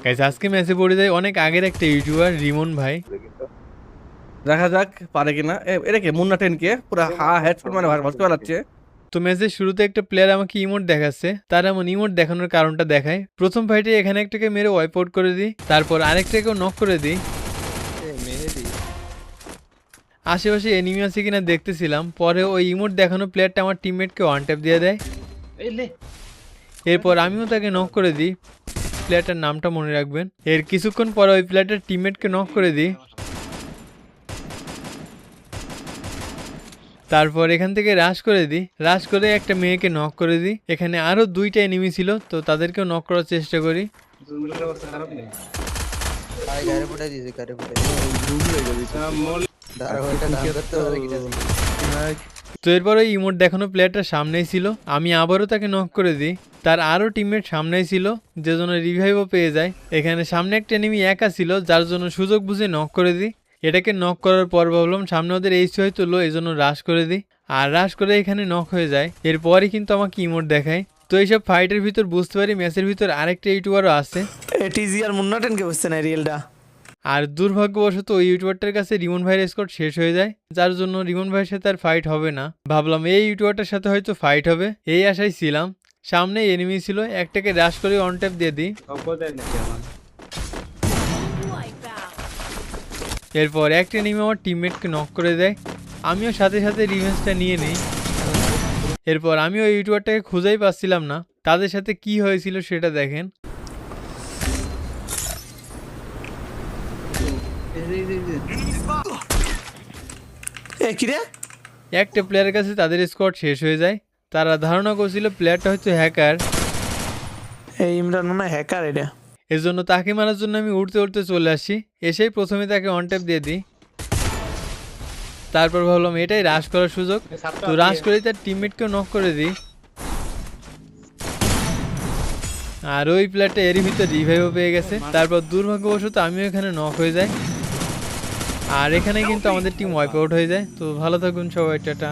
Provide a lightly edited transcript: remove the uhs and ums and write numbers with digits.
Guys আজকে ম্যাচে পড়ে যায় অনেক আগের একটা ইউটিউবার রিমন ভাই। দেখা যাক পারে কিনা। এটা কি মুন্না 10 কে পুরো হেডফোন মানে ভাসতে পারছে। তো ম্যাচের শুরুতে একটা প্লেয়ার আমাকে ইমোট দেখাচ্ছে, তার এমন ইমোট দেখানোর কারণটা দেখায়। প্রথম ফাইটে এখানে একটাকে মেরে ওয়াইপ আউট করে দিই, তারপর আরেকটাকেও নক করে দিই। আশেপাশে এনিমি আছে কিনা দেখতেছিলাম, পরে ওই ইমোট দেখানো প্লেয়ারটা আমার টিমমেটকে ওয়ান ট্যাপ দিয়ে দেয়। এরপর আমিও তাকে নক করে দিই, প্লেয়ারটার নামটা মনে রাখবেন। এর কিছুক্ষণ পরে ওই প্লেয়ারটার টিমমেটকে নক করে দিই। তারপর এখান থেকে রাশ করে দিই, রাশ করে একটা মেয়েকে নক করে দিই। এখানে আরো দুইটা এনিমি ছিল, তো তাদেরকেও নক করার চেষ্টা করি। তো এরপর ওই ইমোট দেখানো প্লেয়ারটা সামনেই ছিল, আমি আবারও তাকে নক করে দিই। তার আরও টিমমেট সামনেই ছিল, যে জন্য রিভাইভও পেয়ে যায়। এখানে সামনে একটা এনিমি একা ছিল, যার জন্য সুযোগ বুঝে নক করে দিই। এটাকে নক করার পর ভাবলাম সামনে ওদের এইচ হয়তো লো, এই জন্য রাশ করে দিই। আর রাশ করে এখানে নক হয়ে যায়। এরপরই কিন্তু আমাকে ইমোট দেখায়। তো এইসব ফাইটের ভিতর বুঝতে পারি ম্যাচের ভিতর আরেকটা ইউটিউবারও আছে। টিজি আর মুন্না 10 কে বুঝছে না রিয়েলটা। আর দুর্ভাগ্যবশত ওই ইউটিউবারটার কাছে রিমন ভাইয়ের স্কোর শেষ হয়ে যায়, যার জন্য রিমন ভাইয়ের সাথে আর ফাইট হবে না। ভাবলাম এই ইউটিউবারটার সাথে হয়তো ফাইট হবে, এই আশায় ছিলাম। সামনে এনিমি ছিল, একটাকে রাশ করে অন ট্যাপ দিয়ে দিই। এরপর একটা এনিমি আমার টিমমেটকে নক করে দেয়, আমিও সাথে সাথে রিভেঞ্জটা নিয়ে নিই। এরপর আমি ওই ইউটিউবারটাকে খুঁজেই পাচ্ছিলাম না, তাদের সাথে কি হয়েছিল সেটা দেখেন। একটা প্লেয়ারের কাছে তাদের স্কোয়াড শেষ হয়ে যায়। তারা ধারণা করছিল প্লেয়ারটা হচ্ছে হ্যাকার। এই ইমরান মনে হয় হ্যাকার এটা। এর জন্য তাকে মারার জন্য আমি উঠতে উঠতে চলে আসি, এসেই প্রথমে তাকে অন ট্যাপ দিয়ে দিই। তারপর ভাবলাম এটাই রাশ করার সুযোগ, তো রাশ করে তার টিমমেটকেও নক করে দিই। আর ওই প্লেয়ারটা এরই ভিতর রিভাইভও পেয়ে গেছে। তারপর দুর্ভাগ্যবশত আমিও এখানে নক হয়ে যাই, আর এখানে কিন্তু আমাদের টিম ওয়াইপ আউট হয়ে যায়। তো ভালো থাকুন সবাই, টাটা।